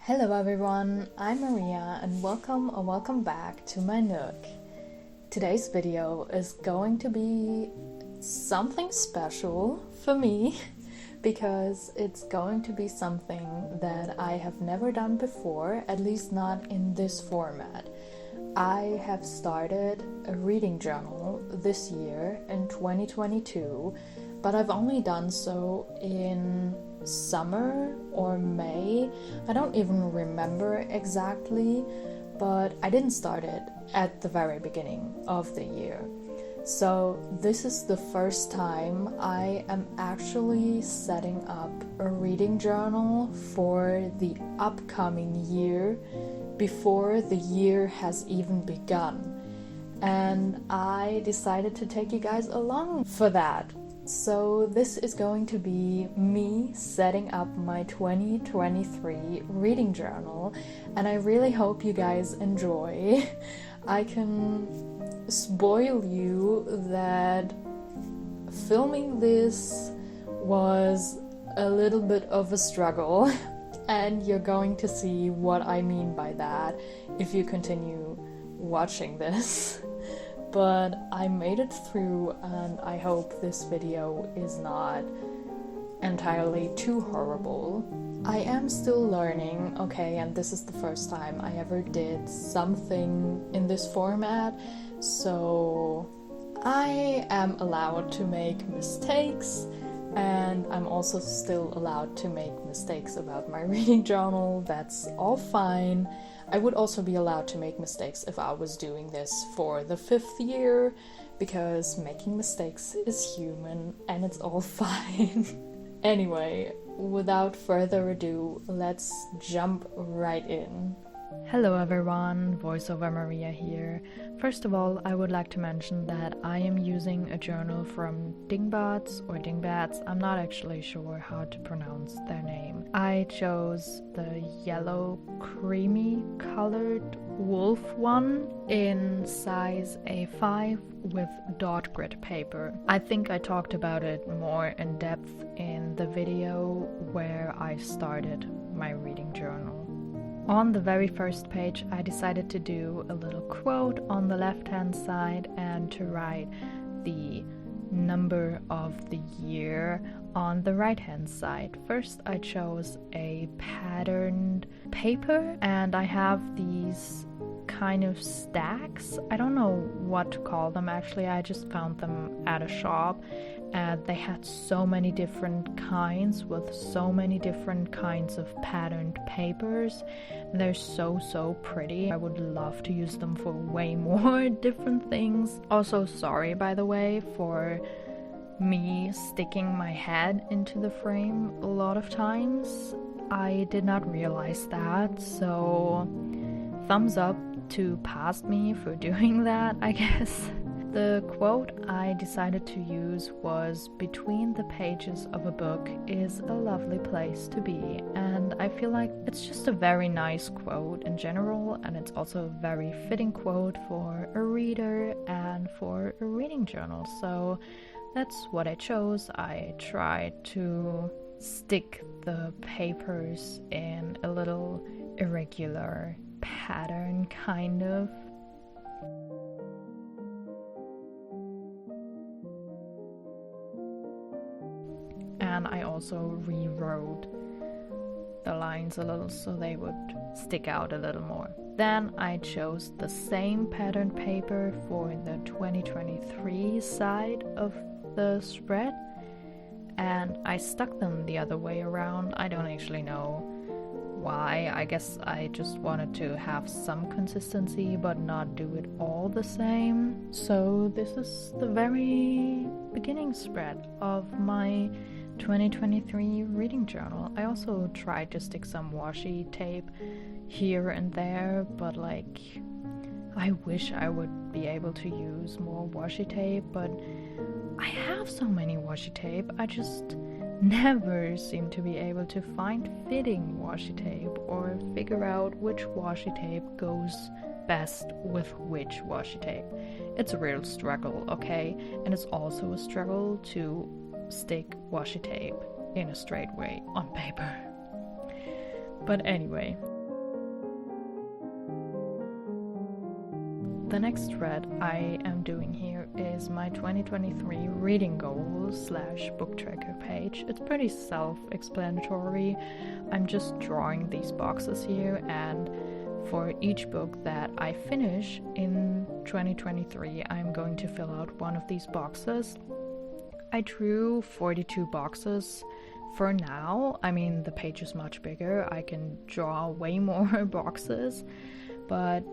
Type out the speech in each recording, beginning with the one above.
Hello everyone, I'm Maria and welcome or welcome back to my Nook. Today's video is going to be something special for me because it's going to be something that I have never done before, at least not in this format. I have started a reading journal this year in 2022, but I've only done so in summer or May. I don't even remember exactly, but I didn't start it at the very beginning of the year. So this is the first time I am actually setting up a reading journal for the upcoming year before the year has even begun. And I decided to take you guys along for that. So this is going to be me setting up my 2023 reading journal, and I really hope you guys enjoy. I can spoil you that filming this was a little bit of a struggle, and you're going to see what I mean by that if you continue watching this. But I made it through, and I hope this video is not entirely too horrible. I am still learning, okay, and this is the first time I ever did something in this format, so I am allowed to make mistakes, and I'm also still allowed to make mistakes about my reading journal. That's all fine. I would also be allowed to make mistakes if I was doing this for the 5th year, because making mistakes is human and it's all fine. Anyway, without further ado, let's jump right in. Hello everyone, VoiceOver Maria here. First of all, I would like to mention that I am using a journal from Dingbats or Dingbats. I'm not actually sure how to pronounce their name. I chose the yellow creamy colored wolf one in size A5 with dot grid paper. I think I talked about it more in depth in the video where I started my reading journal. On the very first page, I decided to do a little quote on the left-hand side and to write the number of the year on the right-hand side. First, I chose a patterned paper, and I have these kind of stacks. I don't know what to call them actually. I just found them at a shop, and they had so many different kinds with so many different kinds of patterned papers. They're so pretty. I would love to use them for way more different things. Also, sorry by the way for me sticking my head into the frame a lot of times. I did not realize that, so thumbs up to past me for doing that, I guess. The quote I decided to use was, "Between the pages of a book is a lovely place to be," and I feel like it's just a very nice quote in general, and it's also a very fitting quote for a reader and for a reading journal, so that's what I chose. I tried to stick the papers in a little irregular pattern, kind of. And I also rewrote the lines a little so they would stick out a little more. Then I chose the same patterned paper for the 2023 side of the spread, and I stuck them the other way around. I don't actually know why. I guess I just wanted to have some consistency but not do it all the same. So this is the very beginning spread of my 2023 reading journal. I also tried to stick some washi tape here and there, but like, I wish I would be able to use more washi tape, but I have so many washi tape, I just never seem to be able to find fitting washi tape or figure out which washi tape goes best with which washi tape. It's a real struggle, okay? And it's also a struggle to stick washi tape in a straight way on paper. But anyway, The next spread I am doing here is my 2023 reading goal / book tracker page. It's pretty self-explanatory. I'm just drawing these boxes here, and for each book that I finish in 2023, I'm going to fill out one of these boxes. I drew 42 boxes for now. I mean, the page is much bigger. I can draw way more boxes, but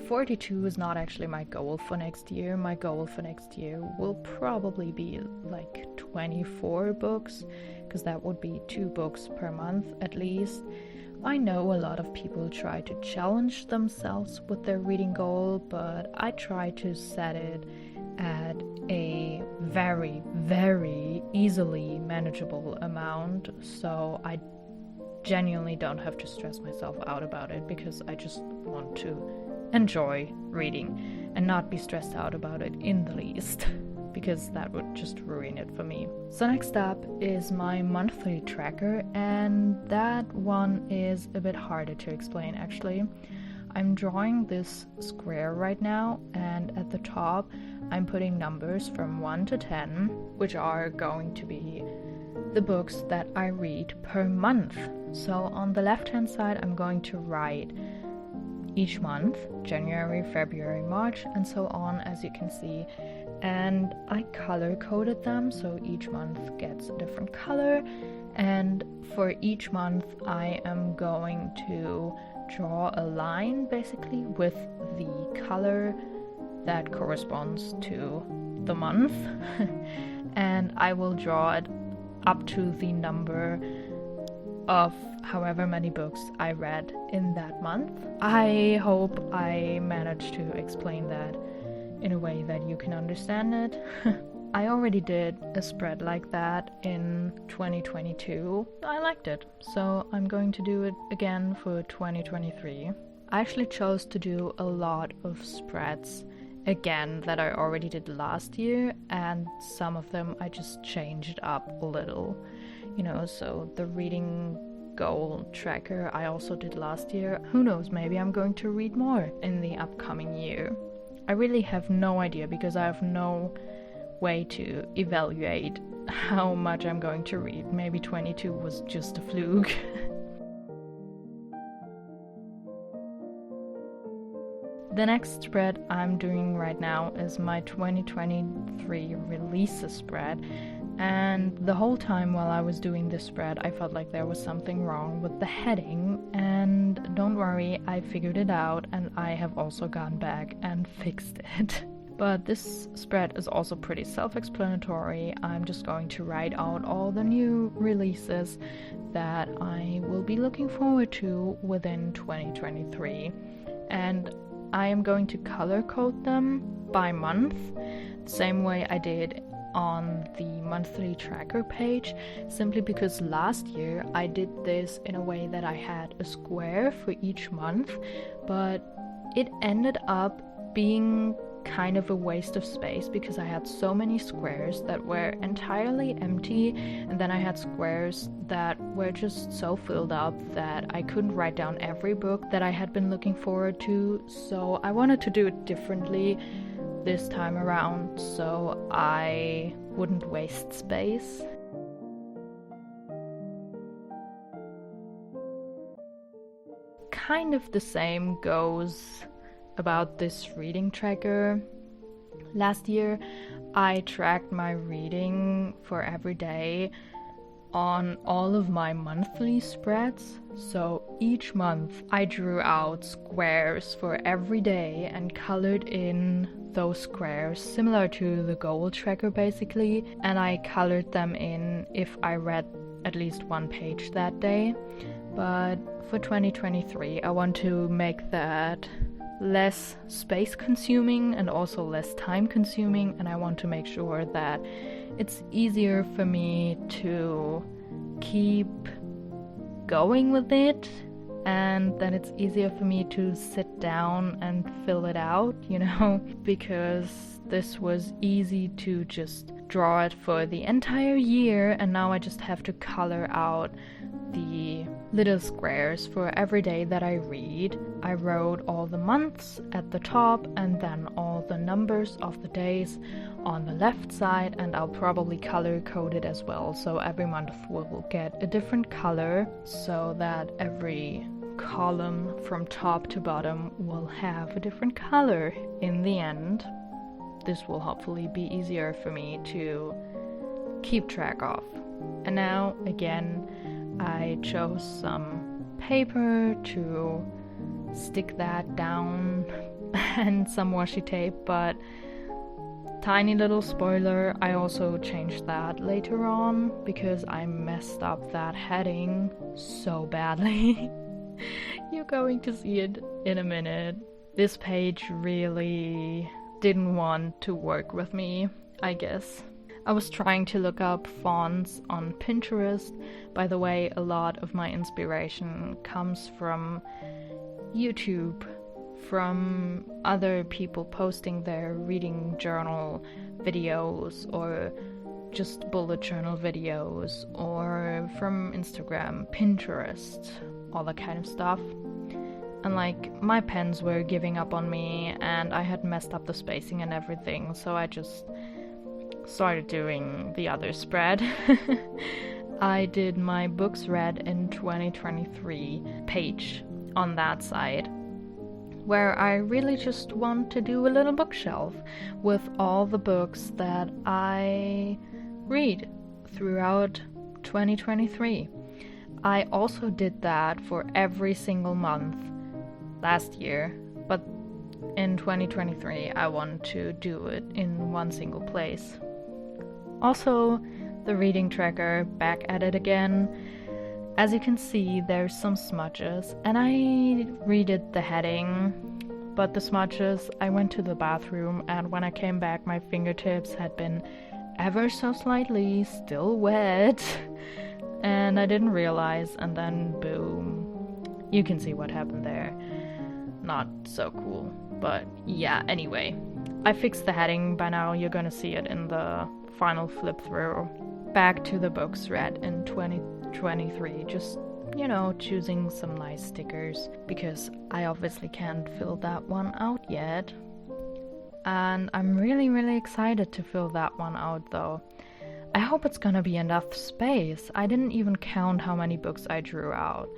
42 is not actually my goal for next year. My goal for next year will probably be like 24 books, because that would be 2 books per month at least. I know a lot of people try to challenge themselves with their reading goal, but I try to set it at a very, very easily manageable amount, so I genuinely don't have to stress myself out about it, because I just want to enjoy reading and not be stressed out about it in the least, because that would just ruin it for me. So next up is my monthly tracker, and that one is a bit harder to explain actually. I'm drawing this square right now, and at the top I'm putting numbers from 1 to 10, which are going to be the books that I read per month. So on the left hand side I'm going to write each month, January, February, March, and so on, as you can see. And I color coded them, so each month gets a different color. And for each month I am going to draw a line basically with the color that corresponds to the month. And I will draw it up to the number of however many books I read in that month. I hope I managed to explain that in a way that you can understand it. I already did a spread like that in 2022. I liked it, so I'm going to do it again for 2023. I actually chose to do a lot of spreads again that I already did last year, and some of them I just changed up a little. So the reading goal tracker I also did last year. Who knows, maybe I'm going to read more in the upcoming year. I really have no idea, because I have no way to evaluate how much I'm going to read. Maybe 22 was just a fluke. The next spread I'm doing right now is my 2023 releases spread, and the whole time while I was doing this spread I felt like there was something wrong with the heading, and don't worry, I figured it out, and I have also gone back and fixed it. But this spread is also pretty self-explanatory. I'm just going to write out all the new releases that I will be looking forward to within 2023, and I am going to color code them by month, the same way I did on the monthly tracker page, simply because last year I did this in a way that I had a square for each month, but it ended up being kind of a waste of space, because I had so many squares that were entirely empty, and then I had squares that were just so filled up that I couldn't write down every book that I had been looking forward to. So I wanted to do it differently this time around, so I wouldn't waste space. Kind of the same goes about this reading tracker. Last year I tracked my reading for every day on all of my monthly spreads, so each month I drew out squares for every day and colored in those squares, similar to the goal tracker basically, and I colored them in if I read at least one page that day. But for 2023 I want to make that less space consuming and also less time consuming, and I want to make sure that it's easier for me to keep going with it, and then it's easier for me to sit down and fill it out, because this was easy to just draw it for the entire year, and now I just have to color out the little squares for every day that I read. I wrote all the months at the top and then all the numbers of the days on the left side, and I'll probably color code it as well, so every month will get a different color so that every column from top to bottom will have a different color in the end. This will hopefully be easier for me to keep track of. And now again I chose some paper to stick that down and some washi tape, but tiny little spoiler, I also changed that later on because I messed up that heading so badly. You're going to see it in a minute. This page really didn't want to work with me, I guess. I was trying to look up fonts on Pinterest. By the way, a lot of my inspiration comes from YouTube, from other people posting their reading journal videos or just bullet journal videos, or from Instagram, Pinterest, all that kind of stuff. And like, my pens were giving up on me and I had messed up the spacing and everything, so I just started doing the other spread. I did my books read in 2023 page on that side, where I really just want to do a little bookshelf with all the books that I read throughout 2023. I also did that for every single month last year, but in 2023 I want to do it in one single place. Also, the reading tracker, back at it again. As you can see, there's some smudges, and I redid the heading, but the smudges, I went to the bathroom, and when I came back my fingertips had been ever so slightly still wet, and I didn't realize, and then boom. You can see what happened there. Not so cool, but yeah, anyway. I fixed the heading. By now you're gonna see it in the final flip through. Back to the books read in 2023, just, choosing some nice stickers, because I obviously can't fill that one out yet. And I'm really, really excited to fill that one out though. I hope it's gonna be enough space. I didn't even count how many books I drew out.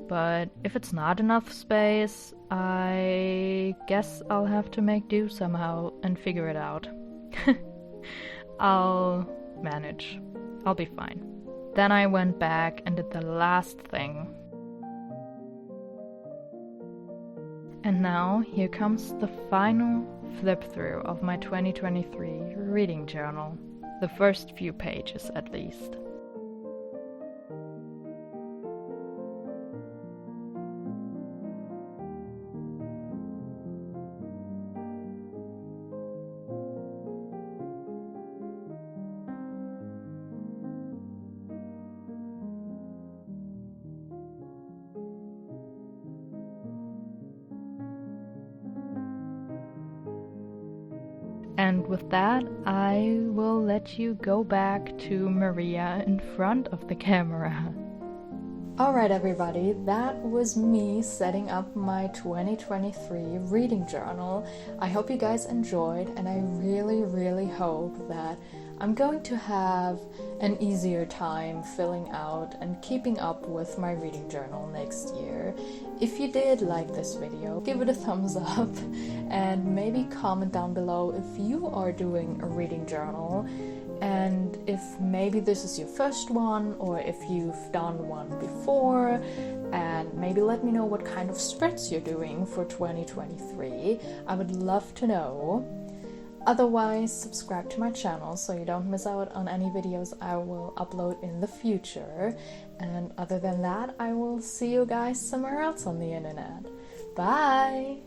But if it's not enough space, I guess I'll have to make do somehow and figure it out. I'll manage. I'll be fine. Then I went back and did the last thing. And now here comes the final flip through of my 2023 reading journal. The first few pages at least. And with that, I will let you go back to Maria in front of the camera. Alright everybody, that was me setting up my 2023 reading journal. I hope you guys enjoyed, and I really, really hope that I'm going to have an easier time filling out and keeping up with my reading journal next year. If you did like this video, give it a thumbs up and maybe comment down below if you are doing a reading journal, and if maybe this is your first one or if you've done one before, and maybe let me know what kind of spreads you're doing for 2023. I would love to know. Otherwise, subscribe to my channel so you don't miss out on any videos I will upload in the future. And other than that, I will see you guys somewhere else on the internet. Bye!